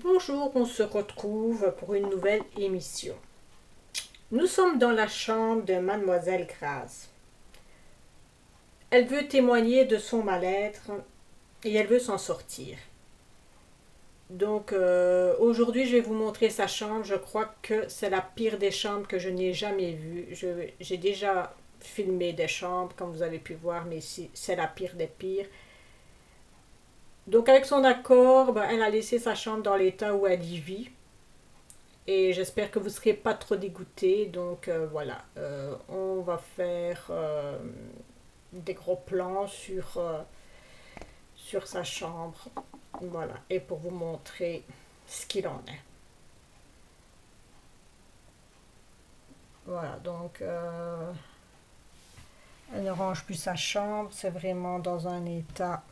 Bonjour, on se retrouve pour une nouvelle émission. Nous sommes dans la chambre de Mademoiselle Grace. Elle veut témoigner de son mal-être et elle veut s'en sortir. Donc aujourd'hui, je vais vous montrer sa chambre. Je crois que c'est la pire des chambres que je n'ai jamais vue. J'ai déjà filmé des chambres, comme vous avez pu voir, mais ici, c'est la pire des pires. Donc avec son accord, elle a laissé sa chambre dans l'état où elle y vit. Et j'espère que vous ne serez pas trop dégoûtés. Donc voilà, on va faire des gros plans sur sa chambre. Voilà, et pour vous montrer ce qu'il en est. Voilà, donc elle ne range plus sa chambre. C'est vraiment dans un état,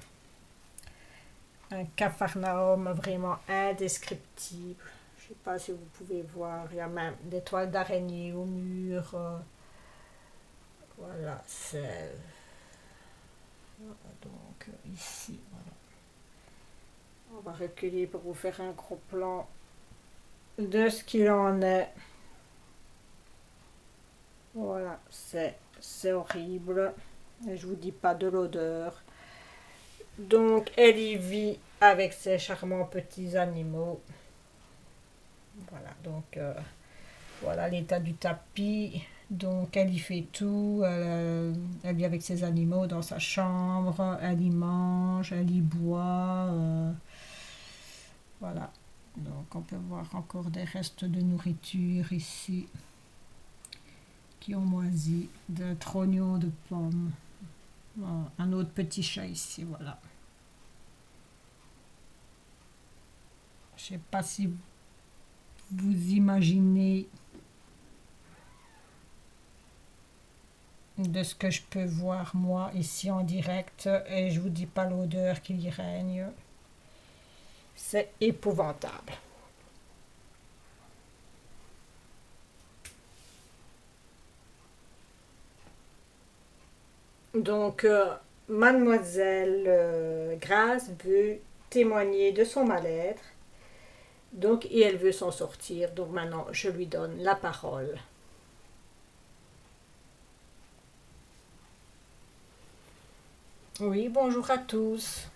un capharnaüm vraiment indescriptible. Je ne sais pas si vous pouvez voir, il y a même des toiles d'araignée au mur. Voilà, c'est donc ici, voilà. On va reculer pour vous faire un gros plan de ce qu'il en est. Voilà, c'est horrible. Et je vous dis pas de l'odeur. Donc, elle y vit avec ses charmants petits animaux. Voilà, donc voilà l'état du tapis. Donc, elle y fait tout. Elle vit avec ses animaux dans sa chambre. Elle y mange, elle y boit. Voilà. Donc on peut voir encore des restes de nourriture ici qui ont moisi, de trognons de pommes. Voilà. Un autre petit chat ici, voilà. Je ne sais pas si vous imaginez de ce que je peux voir moi ici en direct et je vous dis pas l'odeur qui y règne. C'est épouvantable. Donc, mademoiselle Grace veut témoigner de son mal-être. Donc, et elle veut s'en sortir. Donc maintenant, je lui donne la parole. Oui, bonjour à tous.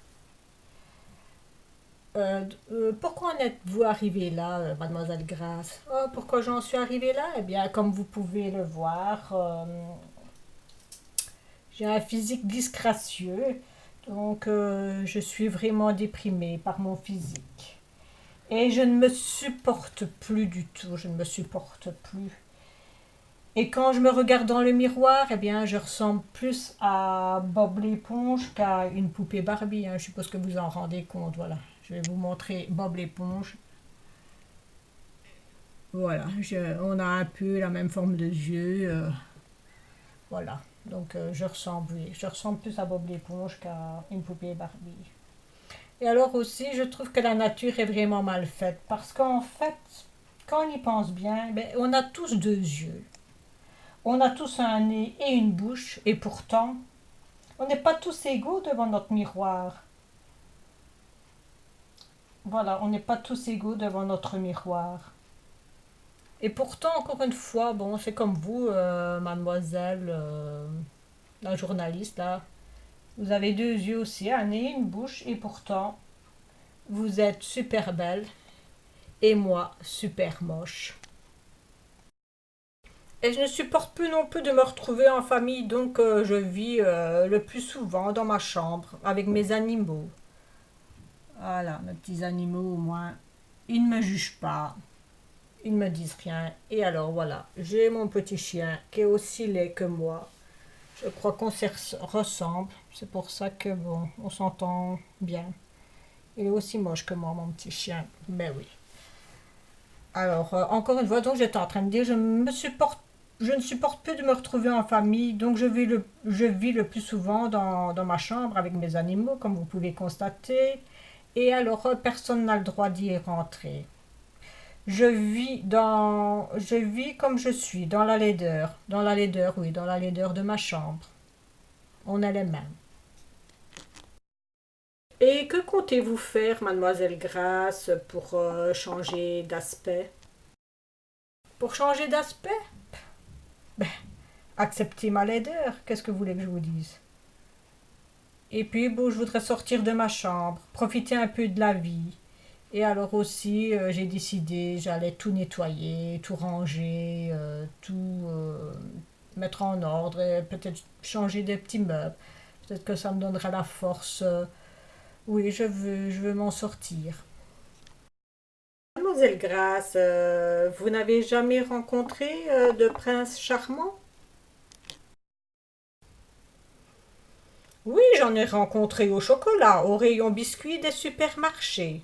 Pourquoi en êtes-vous arrivée là, mademoiselle Grace? Pourquoi j'en suis arrivée là? Eh bien, comme vous pouvez le voir, j'ai un physique disgracieux. Donc, je suis vraiment déprimée par mon physique. Et je ne me supporte plus du tout. Je ne me supporte plus. Et quand je me regarde dans le miroir, eh bien, je ressemble plus à Bob l'éponge qu'à une poupée Barbie, hein. Je suppose que vous en rendez compte. Voilà. Je vais vous montrer Bob l'éponge. Voilà. On a un peu la même forme de yeux. Voilà. Donc, je ressemble, oui. Je ressemble plus à Bob l'éponge qu'à une poupée Barbie. Et alors aussi, je trouve que la nature est vraiment mal faite. Parce qu'en fait, quand on y pense bien, ben, on a tous deux yeux. On a tous un nez et une bouche. Et pourtant, on n'est pas tous égaux devant notre miroir. Voilà, on n'est pas tous égaux devant notre miroir. Et pourtant, encore une fois, bon, c'est comme vous, mademoiselle, la journaliste, là. Vous avez deux yeux aussi, un nez, une bouche, et pourtant, vous êtes super belle, et moi, super moche. Et je ne supporte plus non plus de me retrouver en famille, donc je vis le plus souvent dans ma chambre, avec mes animaux. Voilà, mes petits animaux, au moins, ils ne me jugent pas. Ils me disent rien. Et alors voilà, j'ai mon petit chien qui est aussi laid que moi. Je crois qu'on se ressemble. C'est pour ça que bon, on s'entend bien. Il est aussi moche que moi, mon petit chien. Mais oui. Alors, encore une fois, donc j'étais en train de dire, je ne supporte plus de me retrouver en famille, donc je vis le plus souvent dans ma chambre avec mes animaux, comme vous pouvez constater. Et alors, personne n'a le droit d'y rentrer. Je vis comme je suis, dans la laideur, oui, dans la laideur de ma chambre. On est les mêmes. Et que comptez-vous faire, mademoiselle Grace, pour changer d'aspect? Pour changer d'aspect? Ben, accepter ma laideur, qu'est-ce que vous voulez que je vous dise? Et puis, bon, je voudrais sortir de ma chambre, profiter un peu de la vie. Et alors aussi, j'ai décidé, j'allais tout nettoyer, tout ranger, tout mettre en ordre et peut-être changer des petits meubles. Peut-être que ça me donnera la force. Oui, je veux m'en sortir. Mademoiselle Grace, vous n'avez jamais rencontré de prince charmant? Oui, j'en ai rencontré au chocolat, au rayon biscuits des supermarchés.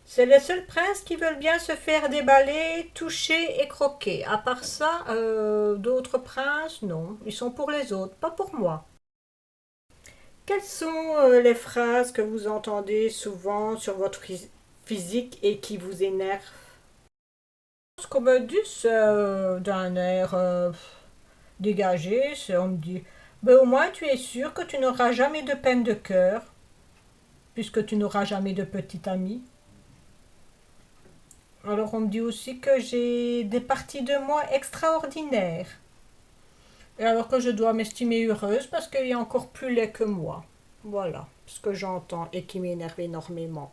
C'est les seuls princes qui veulent bien se faire déballer, toucher et croquer. À part ça, d'autres princes, non. Ils sont pour les autres, pas pour moi. Quelles sont les phrases que vous entendez souvent sur votre physique et qui vous énervent? Ce qu'on me dit, c'est d'un air dégagé, c'est on me dit, ben, au moins tu es sûr que tu n'auras jamais de peine de cœur, puisque tu n'auras jamais de petit ami. Alors on me dit aussi que j'ai des parties de moi extraordinaires. Et alors que je dois m'estimer heureuse parce qu'il y a encore plus laid que moi. Voilà ce que j'entends et qui m'énerve énormément.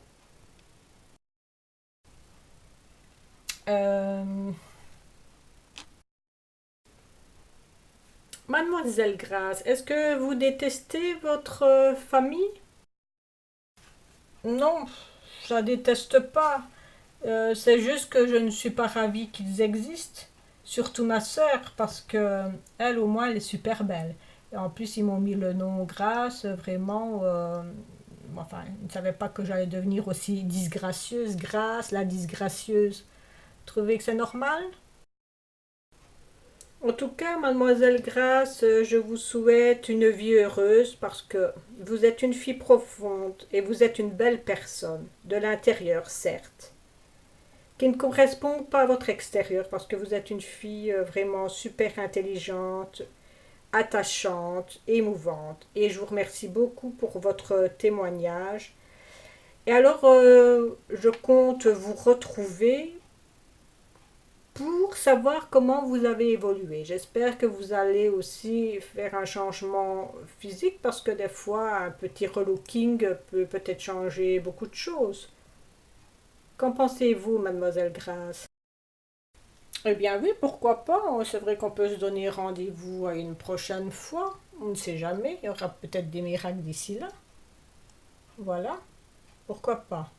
Euh, Mademoiselle Grace, est-ce que vous détestez votre famille? Non, je la déteste pas. C'est juste que je ne suis pas ravie qu'ils existent. Surtout ma sœur, parce que elle, au moins, elle est super belle. Et en plus, ils m'ont mis le nom Grace, vraiment. Enfin, ils ne savaient pas que j'allais devenir aussi disgracieuse. Grace, la disgracieuse. Vous trouvez que c'est normal? En tout cas, mademoiselle Grace, je vous souhaite une vie heureuse parce que vous êtes une fille profonde et vous êtes une belle personne, de l'intérieur certes, qui ne correspond pas à votre extérieur parce que vous êtes une fille vraiment super intelligente, attachante, émouvante. Et je vous remercie beaucoup pour votre témoignage. Et alors, je compte vous retrouver pour savoir comment vous avez évolué. J'espère que vous allez aussi faire un changement physique parce que des fois, un petit relooking peut peut-être changer beaucoup de choses. Qu'en pensez-vous, mademoiselle Grace? Eh bien oui, pourquoi pas. C'est vrai qu'on peut se donner rendez-vous à une prochaine fois. On ne sait jamais. Il y aura peut-être des miracles d'ici là. Voilà. Pourquoi pas.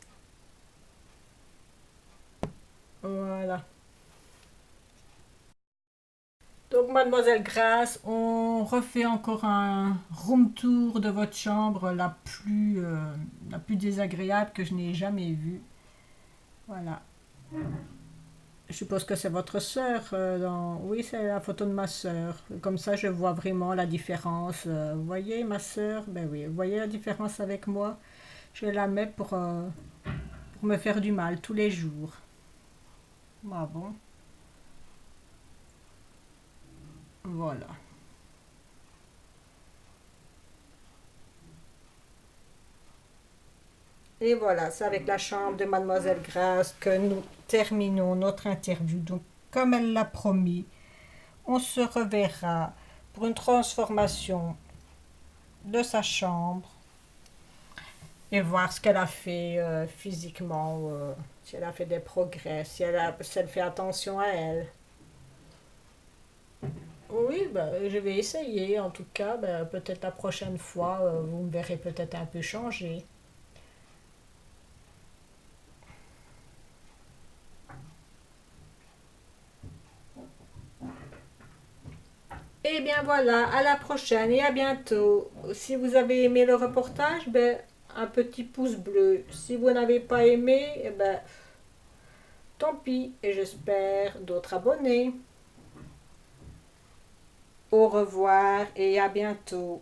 Voilà. Donc, mademoiselle Grace, on refait encore un room tour de votre chambre la plus désagréable que je n'ai jamais vue. Voilà. Je suppose que c'est votre sœur. Oui, c'est la photo de ma sœur. Comme ça, je vois vraiment la différence. Vous voyez, ma sœur? Ben oui, vous voyez la différence avec moi? Je la mets pour me faire du mal tous les jours. Ah bon? Voilà. Et voilà, c'est avec la chambre de mademoiselle Grace que nous terminons notre interview. Donc, comme elle l'a promis, on se reverra pour une transformation de sa chambre et voir ce qu'elle a fait physiquement, si elle a fait des progrès, si elle fait attention à elle. Oui, bah, je vais essayer. En tout cas, bah, peut-être la prochaine fois, vous me verrez peut-être un peu changer. Et bien voilà, à la prochaine et à bientôt. Si vous avez aimé le reportage, ben, un petit pouce bleu. Si vous n'avez pas aimé, eh ben, tant pis. Et j'espère d'autres abonnés. Au revoir et à bientôt.